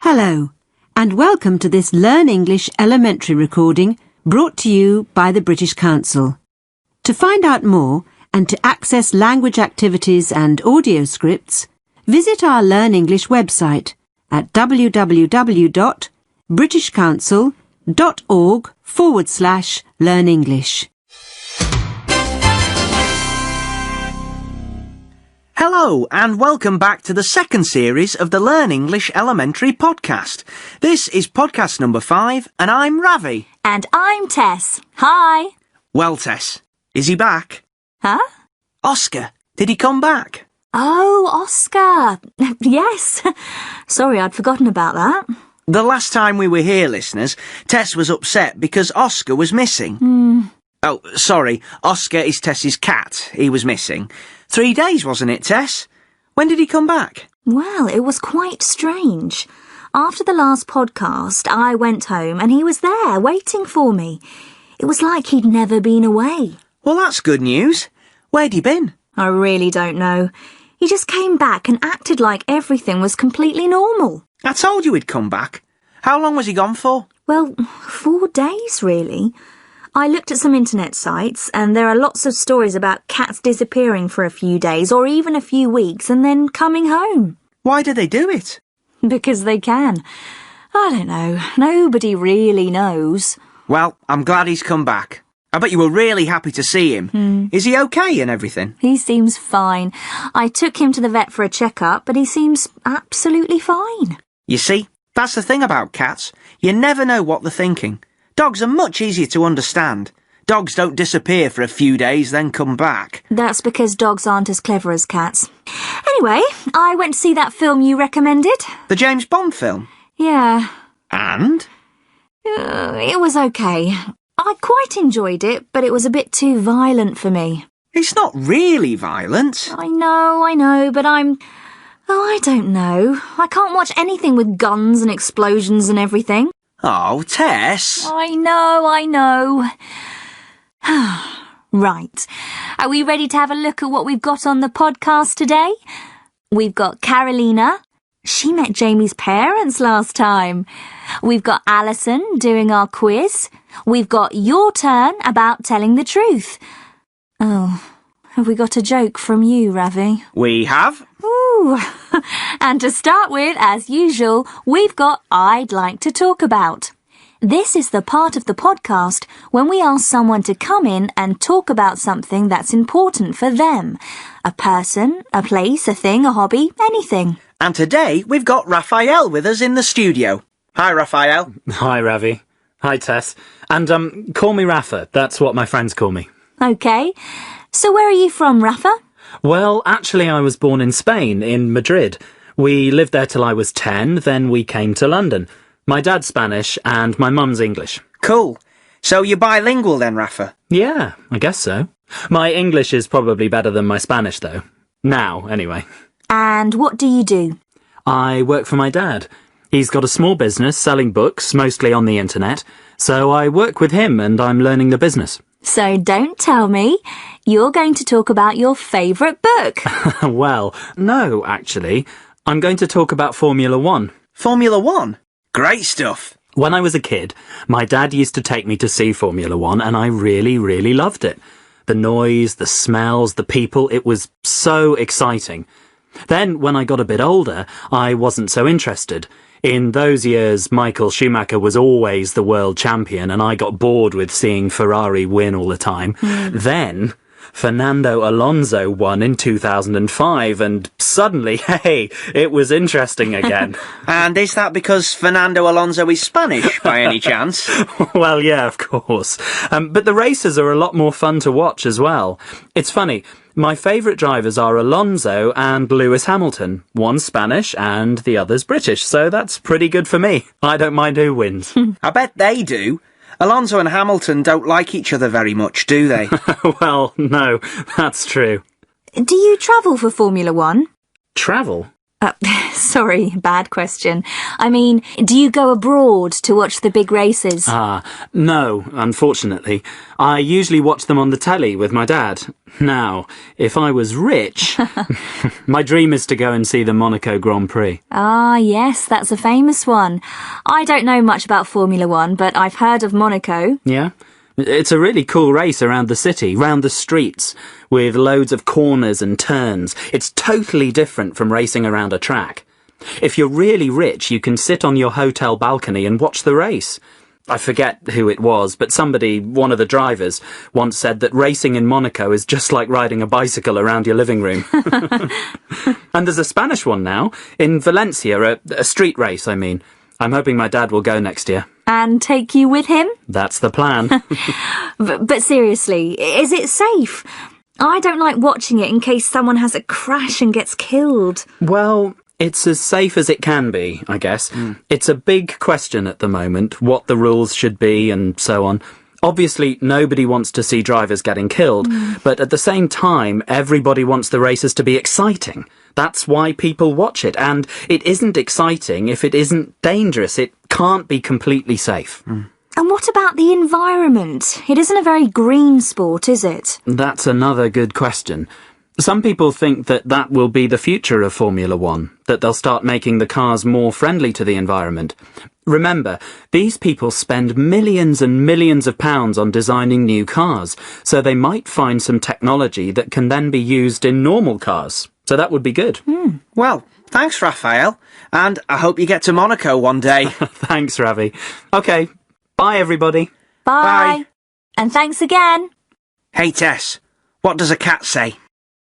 Hello, and welcome to this Learn English Elementary recording brought to you by the British Council. To find out more and to access language activities and audio scripts, visit our Learn English website at www.britishcouncil.org/learnenglish. Hello and welcome back to the second series of the Learn English Elementary podcast. This is podcast number 5 and I'm Ravi. And I'm Tess. Hi. Well, Tess, is he back? Huh? Oscar, did he come back? Oh, Oscar. Yes. Sorry, I'd forgotten about that. The last time we were here, listeners, Tess was upset because Oscar was missing. Oh, sorry, Oscar is Tess's cat. He was missing. 3 days, wasn't it, Tess? When did he come back? Well, it was quite strange. After the last podcast, I went home and he was there waiting for me. It was like he'd never been away. Well, that's good news. Where'd he been? I really don't know. He just came back and acted like everything was completely normal. I told you he'd come back. How long was he gone for? Well, 4 days, really. I looked at some internet sites and there are lots of stories about cats disappearing for a few days or even a few weeks and then coming home. Why do they do it? Because they can. I don't know. Nobody really knows. Well, I'm glad he's come back. I bet you were really happy to see him. Is he okay and everything? He seems fine. I took him to the vet for a checkup, but he seems absolutely fine. You see, that's the thing about cats. You never know what they're thinking. Dogs are much easier to understand. Dogs don't disappear for a few days, then come back. That's because dogs aren't as clever as cats. Anyway, I went to see that film you recommended. The James Bond film? Yeah. And? It was okay. I quite enjoyed it, but it was a bit too violent for me. It's not really violent. I know, but I don't know. I can't watch anything with guns and explosions and everything. Oh, Tess. I know. Right. Are we ready to have a look at what we've got on the podcast today? We've got Carolina. She met Jamie's parents last time. We've got Alison doing our quiz. We've got your turn about telling the truth. Oh, have we got a joke from you, Ravi? We have. Ooh. And to start with, as usual, we've got I'd Like to Talk About. This is the part of the podcast when we ask someone to come in and talk about something that's important for them. A person, a place, a thing, a hobby, anything. And today we've got Raphael with us in the studio. Hi, Raphael. Hi, Ravi. Hi, Tess. And, call me Rafa. That's what my friends call me. Okay. So where are you from, Rafa? Well, actually, I was born in Spain, in Madrid. We lived there till I was 10, then we came to London. My dad's Spanish and my mum's English. Cool. So you're bilingual then, Rafa? Yeah, I guess so. My English is probably better than my Spanish, though. Now, anyway. And what do you do? I work for my dad. He's got a small business selling books, mostly on the internet, so I work with him and I'm learning the business. So don't tell me. You're going to talk about your favourite book. Well, no, actually. I'm going to talk about Formula 1. Formula 1? Great stuff. When I was a kid, my dad used to take me to see Formula 1 and I really, really loved it. The noise, the smells, the people, it was so exciting. Then, when I got a bit older, I wasn't so interested. In those years, Michael Schumacher was always the world champion, and I got bored with seeing Ferrari win all the time. Then, Fernando Alonso won in 2005, and suddenly, hey, it was interesting again. And is that because Fernando Alonso is Spanish, by any chance? Well, yeah, of course. But the races are a lot more fun to watch as well. It's funny. My favourite drivers are Alonso and Lewis Hamilton. One's Spanish and the other's British, so that's pretty good for me. I don't mind who wins. I bet they do. Alonso and Hamilton don't like each other very much, do they? Well, no, that's true. Do you travel for Formula 1? Travel? Sorry, bad question. I mean, do you go abroad to watch the big races? No, unfortunately. I usually watch them on the telly with my dad. Now, if I was rich, my dream is to go and see the Monaco Grand Prix. Ah, yes, that's a famous one. I don't know much about Formula One, but I've heard of Monaco. Yeah? It's a really cool race around the city, round the streets, with loads of corners and turns. It's totally different from racing around a track. If you're really rich, you can sit on your hotel balcony and watch the race. I forget who it was, but somebody, one of the drivers, once said that racing in Monaco is just like riding a bicycle around your living room. And there's a Spanish one now, in Valencia, a street race, I mean. I'm hoping my dad will go next year. And take you with him? That's the plan. But seriously, is it safe? I don't like watching it in case someone has a crash and gets killed. Well, it's as safe as it can be, I guess. It's a big question at the moment, what the rules should be and so on. Obviously, nobody wants to see drivers getting killed, but at the same time, everybody wants the races to be exciting. That's why people watch it, and it isn't exciting if it isn't dangerous. It can't be completely safe. And what about the environment? It isn't a very green sport, is it? That's another good question. Some people think that that will be the future of Formula One, that they'll start making the cars more friendly to the environment. Remember, these people spend millions and millions of pounds on designing new cars, so they might find some technology that can then be used in normal cars. So that would be good. Well, thanks, Raphael. And I hope you get to Monaco one day. Thanks, Ravi. OK, bye, everybody. Bye. And thanks again. Hey, Tess, what does a cat say?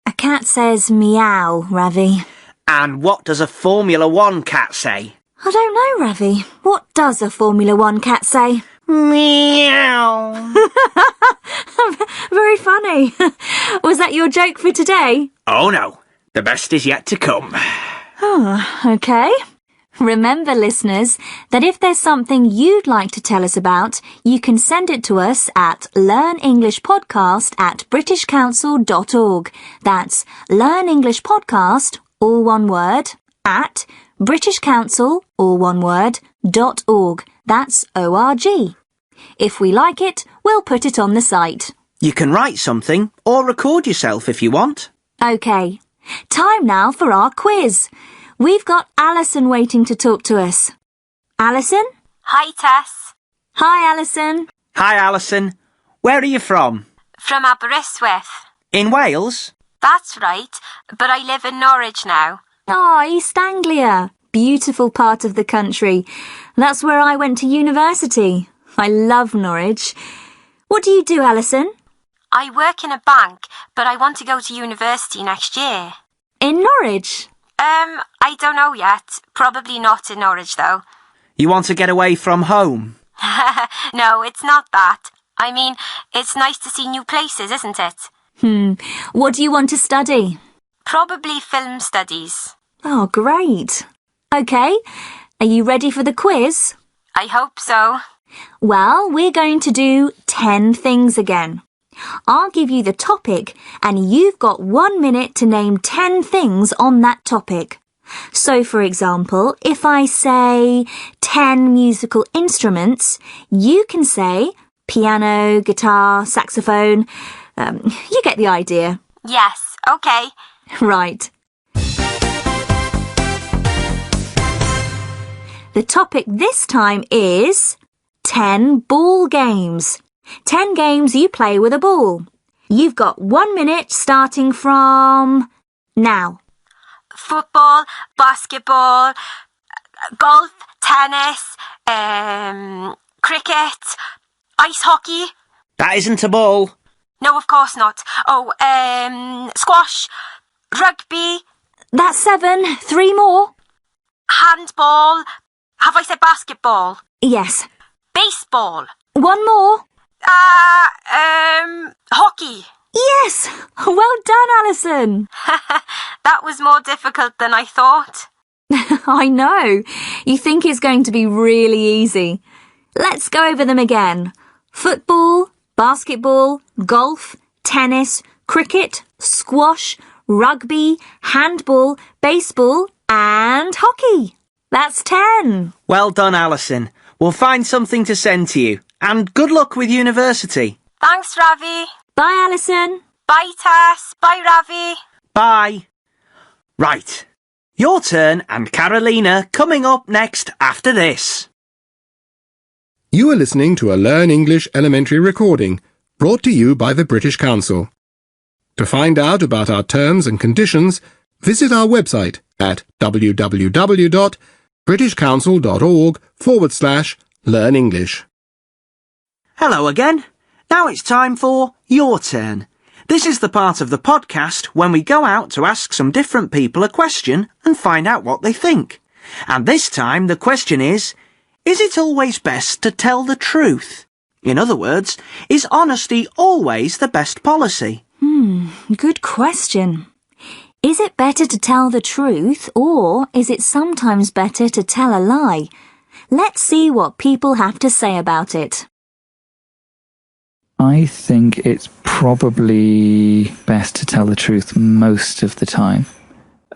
A cat says meow, Ravi. And what does a Formula One cat say? I don't know, Ravi. What does a Formula One cat say? Meow. Very funny. Was that your joke for today? Oh, no. The best is yet to come. Oh, OK. Remember, listeners, that if there's something you'd like to tell us about, you can send it to us at learnenglishpodcast@britishcouncil.org. That's learnenglishpodcast, all one word, at britishcouncil, all one word, .org. That's O-R-G. If we like it, we'll put it on the site. You can write something or record yourself if you want. OK. Time now for our quiz. We've got Alison waiting to talk to us. Alison? Hi, Tess. Hi, Alison. Hi, Alison. Where are you from? From Aberystwyth. In Wales? That's right, but I live in Norwich now. East Anglia. Beautiful part of the country. That's where I went to university. I love Norwich. What do you do, Alison? I work in a bank, but I want to go to university next year. In Norwich? I don't know yet. Probably not in Norwich, though. You want to get away from home? No, it's not that. I mean, it's nice to see new places, isn't it? What do you want to study? Probably film studies. Oh, great. OK. Are you ready for the quiz? I hope so. Well, we're going to do 10 things again. I'll give you the topic and you've got 1 minute to name 10 things on that topic. So, for example, if I say 10 musical instruments, you can say piano, guitar, saxophone. You get the idea. Yes, OK. Right. The topic this time is 10 ball games. 10 games you play with a ball. You've got 1 minute starting from now. Football, basketball, golf, tennis, cricket, ice hockey. That isn't a ball. No, of course not. Squash, rugby. That's 7. 3 more. Handball. Have I said basketball? Yes. Baseball. 1 more. Hockey. Yes. Well done, Alison. That was more difficult than I thought. I know. You think it's going to be really easy. Let's go over them again. Football, basketball, golf, tennis, cricket, squash, rugby, handball, baseball, And hockey. That's 10. Well done, Alison. We'll find something to send to you. And good luck with university. Thanks, Ravi. Bye, Alison. Bye, Tess. Bye, Ravi. Bye. Right. Your turn and Carolina coming up next after this. You are listening to a Learn English elementary recording brought to you by the British Council. To find out about our terms and conditions, visit our website at www.britishcouncil.org/Learn English. Hello again. Now it's time for Your Turn. This is the part of the podcast when we go out to ask some different people a question and find out what they think. And this time the question is it always best to tell the truth? In other words, is honesty always the best policy? Good question. Is it better to tell the truth, or is it sometimes better to tell a lie? Let's see what people have to say about it. I think it's probably best to tell the truth most of the time.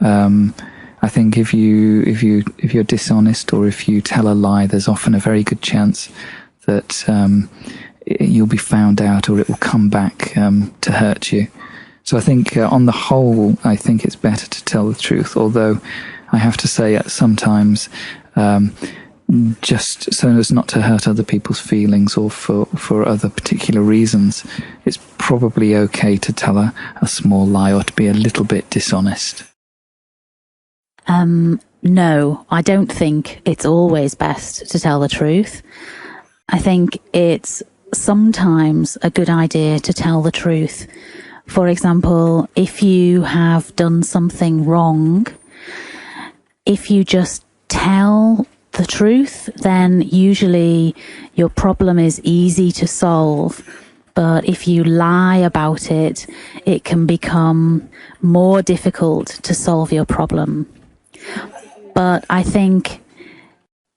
I think if you're dishonest or if you tell a lie, there's often a very good chance that you'll be found out or it will come back to hurt you. So I think on the whole, I think it's better to tell the truth, although I have to say sometimes just so as not to hurt other people's feelings or for other particular reasons, it's probably okay to tell a small lie or to be a little bit dishonest. No, I don't think it's always best to tell the truth. I think it's sometimes a good idea to tell the truth. For example, if you have done something wrong, if you just tell the truth, then usually your problem is easy to solve. But if you lie about it, it can become more difficult to solve your problem. But I think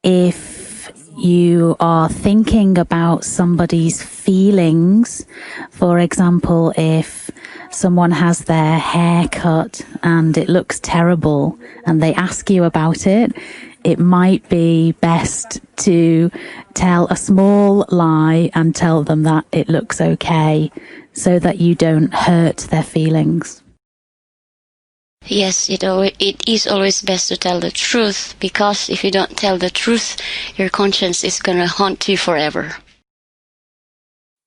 if you are thinking about somebody's feelings, for example, if someone has their hair cut and it looks terrible and they ask you about it, it might be best to tell a small lie and tell them that it looks okay so that you don't hurt their feelings. Yes, it is always best to tell the truth, because if you don't tell the truth, your conscience is going to haunt you forever.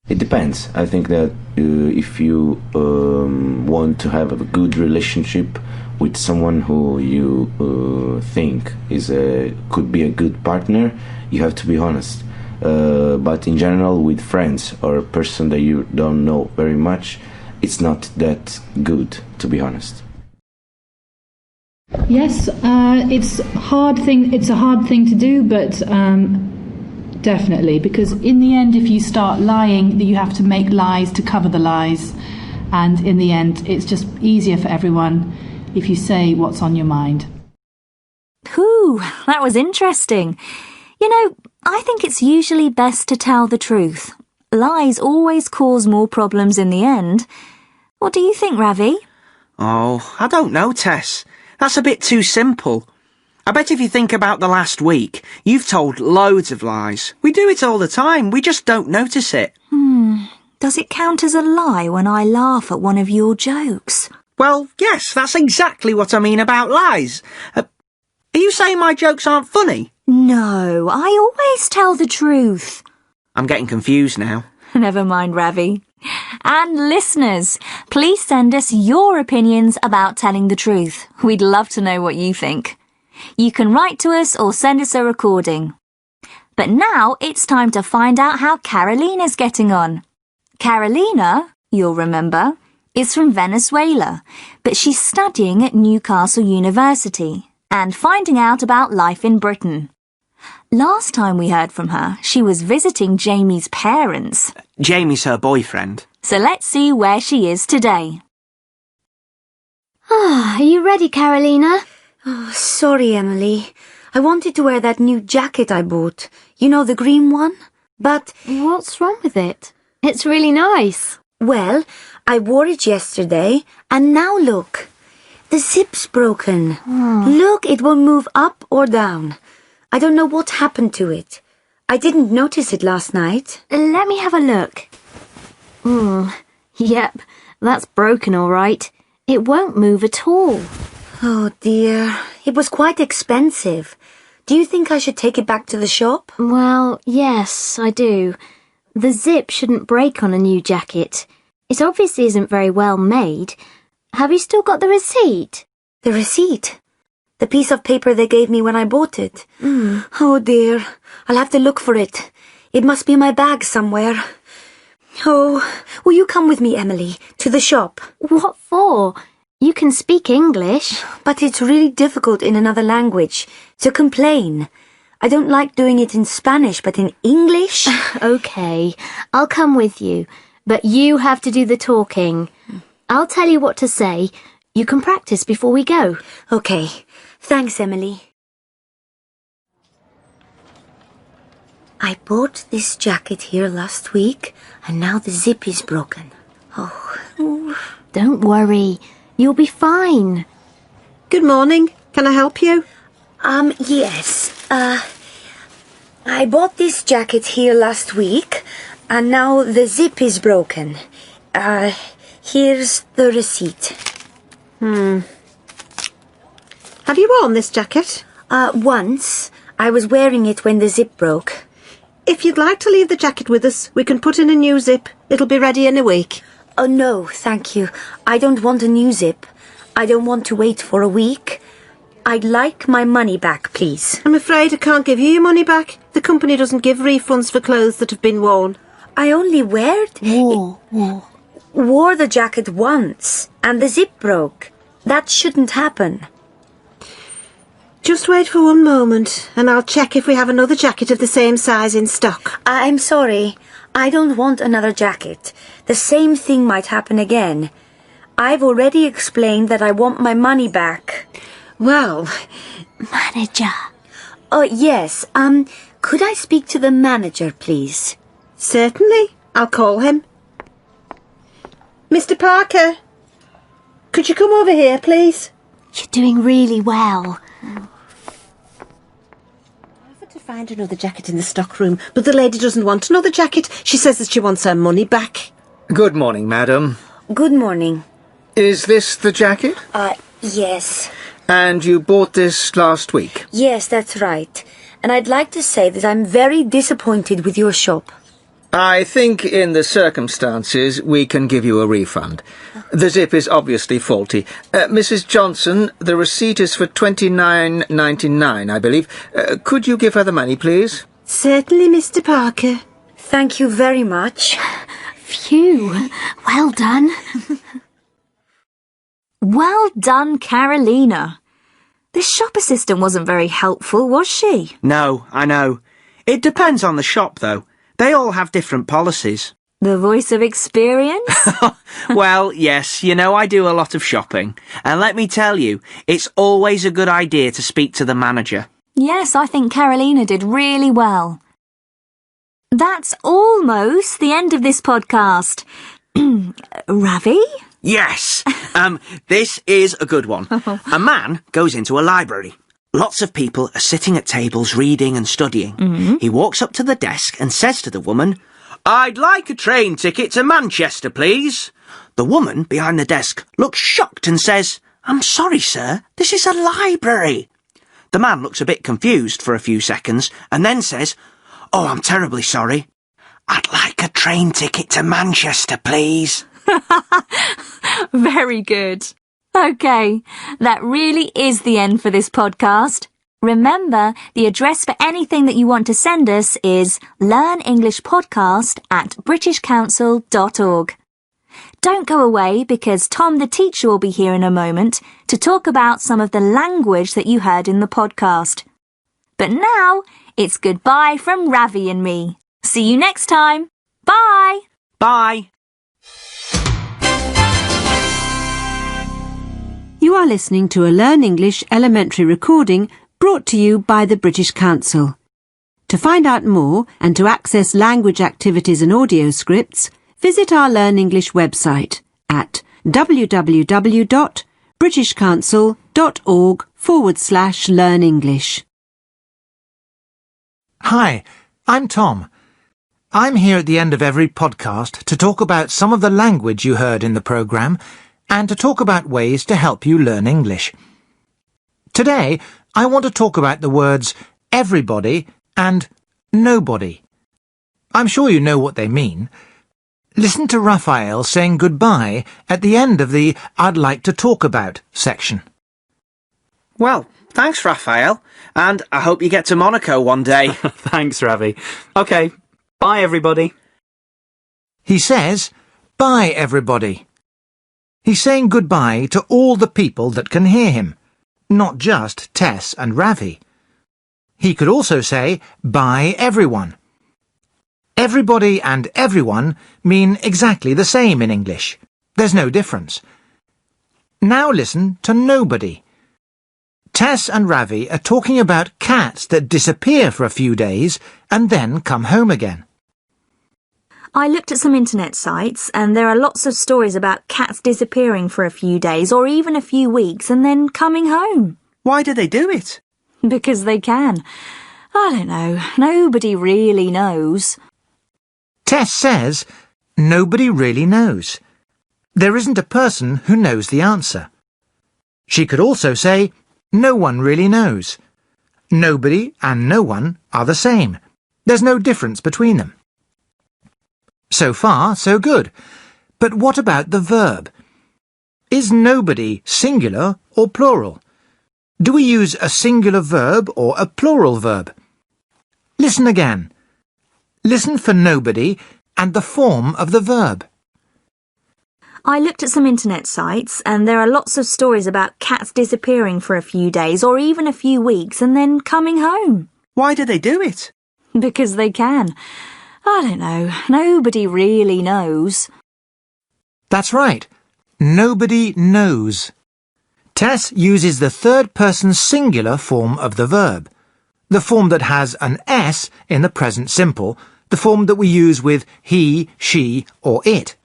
It depends. I think that if you want to have a good relationship with someone who you think could be a good partner, you have to be honest. But in general, with friends or a person that you don't know very much, it's not that good, to be honest. Yes, it's a hard thing to do, but definitely, because in the end, if you start lying, you have to make lies to cover the lies, and in the end, it's just easier for everyone if you say what's on your mind. Whew, that was interesting. You know, I think it's usually best to tell the truth. Lies always cause more problems in the end. What do you think, Ravi? Oh, I don't know, Tess. That's a bit too simple. I bet if you think about the last week, you've told loads of lies. We do it all the time, we just don't notice it. Does it count as a lie when I laugh at one of your jokes? Well, yes, that's exactly what I mean about lies. Are you saying my jokes aren't funny? No, I always tell the truth. I'm getting confused now. Never mind, Ravi. And listeners, please send us your opinions about telling the truth. We'd love to know what you think. You can write to us or send us a recording. But now it's time to find out how Carolina's getting on. Carolina, you'll remember, is from Venezuela, but she's studying at Newcastle University and finding out about life in Britain. Last time we heard from her, she was visiting Jamie's parents. Jamie's her boyfriend. So let's see where she is today. Are you ready, Carolina? Oh, sorry, Emily. I wanted to wear that new jacket I bought. You know, the green one? But... What's wrong with it? It's really nice. Well, I wore it yesterday, and now look. The zip's broken. Look, it won't move up or down. I don't know what happened to it. I didn't notice it last night. Let me have a look. Yep, that's broken all right. It won't move at all. Oh dear, it was quite expensive. Do you think I should take it back to the shop? Well, yes, I do. The zip shouldn't break on a new jacket. It obviously isn't very well made. Have you still got the receipt? The receipt? The piece of paper they gave me when I bought it? Oh dear, I'll have to look for it. It must be in my bag somewhere. Oh, will you come with me, Emily, to the shop? What for? You can speak English. But it's really difficult in another language to complain. I don't like doing it in Spanish, but in English? Okay, I'll come with you, but you have to do the talking. I'll tell you what to say. You can practice before we go. Okay. Thanks, Emily. I bought this jacket here last week, and now the zip is broken. Oh. Don't worry. You'll be fine. Good morning. Can I help you? Yes. I bought this jacket here last week, and now the zip is broken. Here's the receipt. Have you worn this jacket? Once. I was wearing it when the zip broke. If you'd like to leave the jacket with us, we can put in a new zip. It'll be ready in a week. Oh, no, thank you. I don't want a new zip. I don't want to wait for a week. I'd like my money back, please. I'm afraid I can't give you your money back. The company doesn't give refunds for clothes that have been worn. I only wore the jacket once, and the zip broke. That shouldn't happen. Just wait for one moment, and I'll check if we have another jacket of the same size in stock. I'm sorry. I don't want another jacket. The same thing might happen again. I've already explained that I want my money back. Well, Manager. Oh, yes. Could I speak to the manager, please? Certainly. I'll call him. Mr. Parker, could you come over here, please? You're doing really well. To find another jacket in the stock room, but the lady doesn't want another jacket. She says that she wants her money back. Good morning, madam. Good morning. Is this the jacket? Yes. And you bought this last week? Yes, that's right. And I'd like to say that I'm very disappointed with your shop. I think in the circumstances we can give you a refund. The zip is obviously faulty. Mrs. Johnson, the receipt is for $29.99, I believe. Could you give her the money, please? Certainly, Mr. Parker. Thank you very much. Phew. Well done. Well done, Carolina. This shop assistant wasn't very helpful, was she? No, I know. It depends on the shop, though. They all have different policies. The voice of experience? Well, yes, you know I do a lot of shopping. And let me tell you, it's always a good idea to speak to the manager. Yes, I think Carolina did really well. That's almost the end of this podcast. Ravi? Yes. This is a good one. A man goes into a library. Lots of people are sitting at tables reading and studying. He walks up to the desk and says to the woman, "I'd like a train ticket to Manchester, please." The woman behind the desk looks shocked and says, "I'm sorry, sir, this is a library." The man looks a bit confused for a few seconds and then says, "Oh, I'm terribly sorry. I'd like a train ticket to Manchester, please." Very good. Okay, that really is the end for this podcast. Remember, the address for anything that you want to send us is learnenglishpodcast@britishcouncil.org. Don't go away because Tom the teacher will be here in a moment to talk about some of the language that you heard in the podcast. But now, it's goodbye from Ravi and me. See you next time. Bye! Bye! You are listening to a Learn English elementary recording brought to you by the British Council. To find out more and to access language activities and audio scripts, visit our Learn English website at www britishcouncil.org/learnenglish. Hi, I'm Tom. I'm here at the end of every podcast to talk about some of the language you heard in the programme and to talk about ways to help you learn English. Today, I want to talk about the words everybody and nobody. I'm sure you know what they mean. Listen to Raphael saying goodbye at the end of the I'd like to talk about section. Well, thanks, Raphael, and I hope you get to Monaco one day. Thanks, Ravi. OK, bye, everybody. He says, bye, everybody. He's saying goodbye to all the people that can hear him, not just Tess and Ravi. He could also say, bye, everyone. Everybody and everyone mean exactly the same in English. There's no difference. Now listen to nobody. Tess and Ravi are talking about cats that disappear for a few days and then come home again. I looked at some internet sites and there are lots of stories about cats disappearing for a few days or even a few weeks and then coming home. Why do they do it? Because they can. I don't know. Nobody really knows. Tess says, nobody really knows. There isn't a person who knows the answer. She could also say, no one really knows. Nobody and no one are the same. There's no difference between them. So far, so good. But what about the verb? Is nobody singular or plural? Do we use a singular verb or a plural verb? Listen again. Listen for nobody and the form of the verb. I looked at some internet sites and there are lots of stories about cats disappearing for a few days or even a few weeks and then coming home. Why do they do it? Because they can. I don't know. Nobody really knows. That's right. Nobody knows. Tess uses the third-person singular form of the verb, the form that has an S in the present simple, the form that we use with he, she, or it.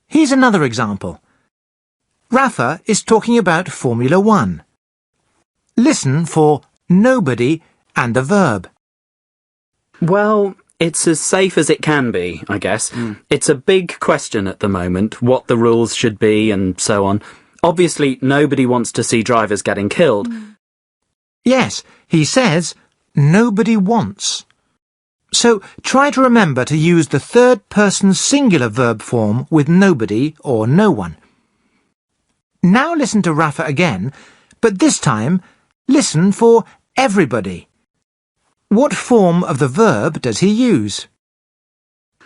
Here's another example. Rafa is talking about Formula 1. Listen for nobody and the verb. Well, it's as safe as it can be, I guess. It's a big question at the moment, what the rules should be and so on. Obviously, nobody wants to see drivers getting killed. Yes, he says nobody wants. So try to remember to use the third-person singular verb form with nobody or no one. Now listen to Rafa again, but this time listen for everybody. What form of the verb does he use?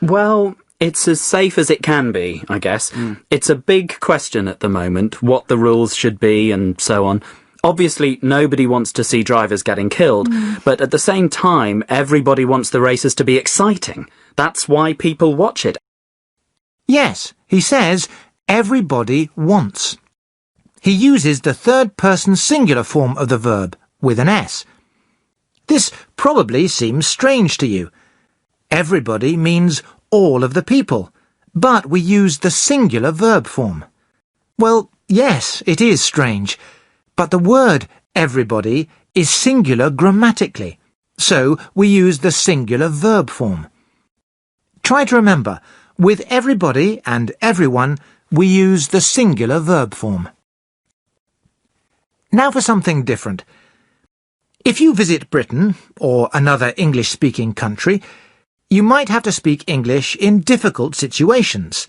Well, it's as safe as it can be, I guess. It's a big question at the moment, what the rules should be and so on. Obviously, nobody wants to see drivers getting killed, but at the same time, everybody wants the races to be exciting. That's why people watch it. Yes, he says everybody wants. He uses the third-person singular form of the verb with an S. This probably seems strange to you. Everybody means all of the people, but we use the singular verb form. Well, yes, it is strange. But the word everybody is singular grammatically, so we use the singular verb form. Try to remember, with everybody and everyone, we use the singular verb form. Now for something different. If you visit Britain, or another English-speaking country, you might have to speak English in difficult situations.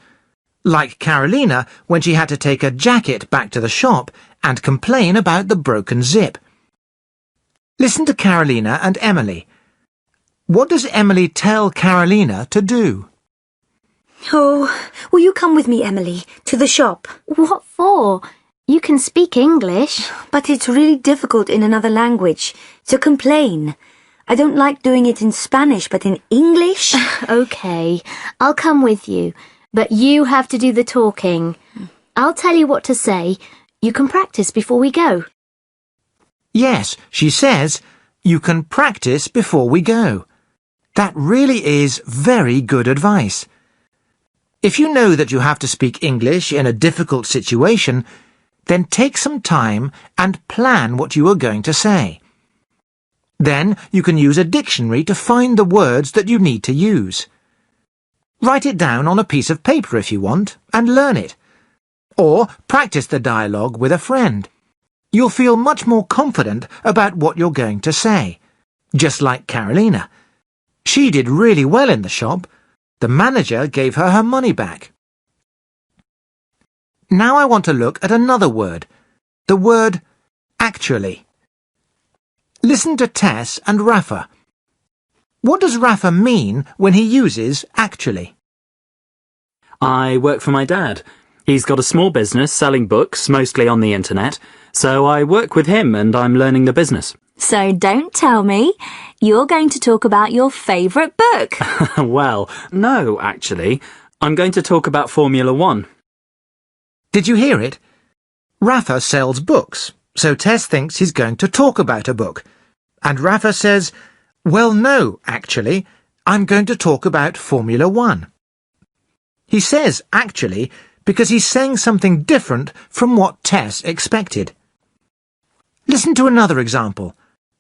Like Carolina when she had to take a jacket back to the shop and complain about the broken zip. Listen to Carolina and Emily. What does Emily tell Carolina to do? Oh, will you come with me, Emily, to the shop? What for? You can speak English. But it's really difficult in another language, so complain. I don't like doing it in Spanish, but in English? OK, I'll come with you, but you have to do the talking. I'll tell you what to say. You can practice before we go. Yes, she says, you can practice before we go. That really is very good advice. If you know that you have to speak English in a difficult situation, then take some time and plan what you are going to say. Then you can use a dictionary to find the words that you need to use. Write it down on a piece of paper if you want, and learn it. Or practice the dialogue with a friend. You'll feel much more confident about what you're going to say, just like Carolina. She did really well in the shop. The manager gave her her money back. Now I want to look at another word, the word actually. Listen to Tess and Rafa. What does Rafa mean when he uses actually? I work for my dad. He's got a small business selling books, mostly on the internet, so I work with him and I'm learning the business. So don't tell me. You're going to talk about your favourite book. Well, no, actually. I'm going to talk about Formula 1. Did you hear it? Rafa sells books, so Tess thinks he's going to talk about a book. And Rafa says, well, no, actually, I'm going to talk about Formula 1. He says actually because he's saying something different from what Tess expected. Listen to another example,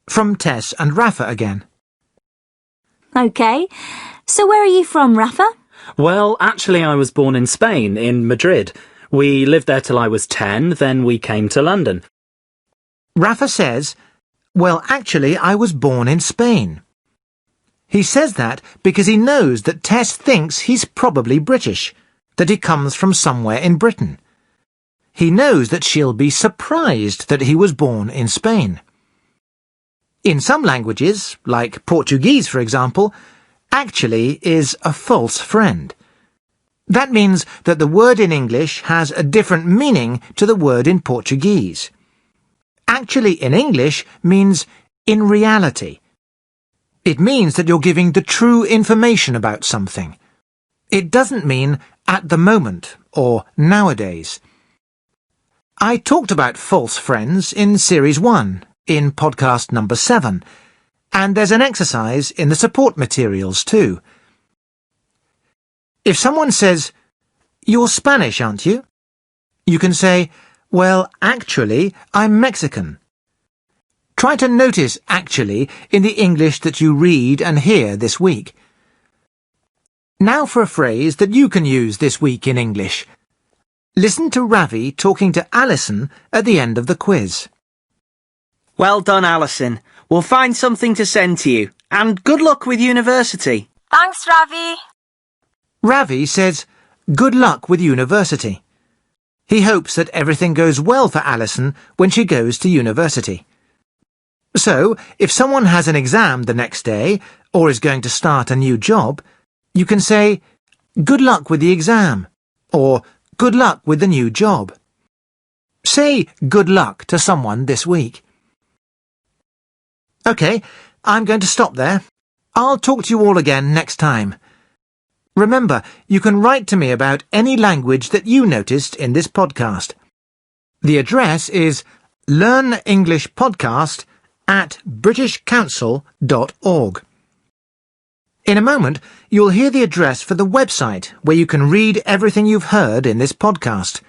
from Tess and Rafa again. OK, so where are you from, Rafa? Well, actually I was born in Spain, in Madrid. We lived there till I was 10, then we came to London. Rafa says, well, actually I was born in Spain. He says that because he knows that Tess thinks he's probably British, that he comes from somewhere in Britain. He knows that she'll be surprised that he was born in Spain. In some languages, like Portuguese for example, actually is a false friend. That means that the word in English has a different meaning to the word in Portuguese. Actually in English means in reality. It means that you're giving the true information about something. It doesn't mean at the moment or nowadays. I talked about false friends in Series 1, in podcast number 7, and there's an exercise in the support materials too. If someone says, "You're Spanish, aren't you?" you can say, "Well, actually, I'm Mexican." Try to notice actually in the English that you read and hear this week. Now for a phrase that you can use this week in English. Listen to Ravi talking to Alison at the end of the quiz. Well done, Alison. We'll find something to send to you. And good luck with university. Thanks, Ravi. Ravi says, good luck with university. He hopes that everything goes well for Alison when she goes to university. So, if someone has an exam the next day, or is going to start a new job, you can say, good luck with the exam, or good luck with the new job. Say good luck to someone this week. OK, I'm going to stop there. I'll talk to you all again next time. Remember, you can write to me about any language that you noticed in this podcast. The address is learnenglishpodcast@britishcouncil.org. In a moment, you'll hear the address for the website where you can read everything you've heard in this podcast.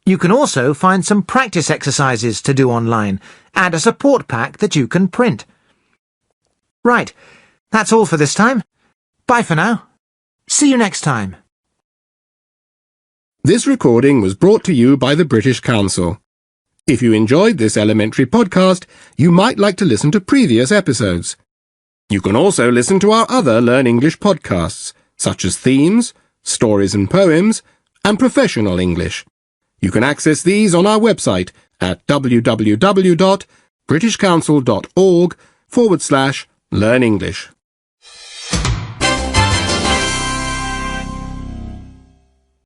You can also find some practice exercises to do online and a support pack that you can print. Right, that's all for this time. Bye for now. See you next time. This recording was brought to you by the British Council. If you enjoyed this elementary podcast, you might like to listen to previous episodes. You can also listen to our other Learn English podcasts, such as Themes, Stories and Poems, and Professional English. You can access these on our website at www.britishcouncil.org/learn English.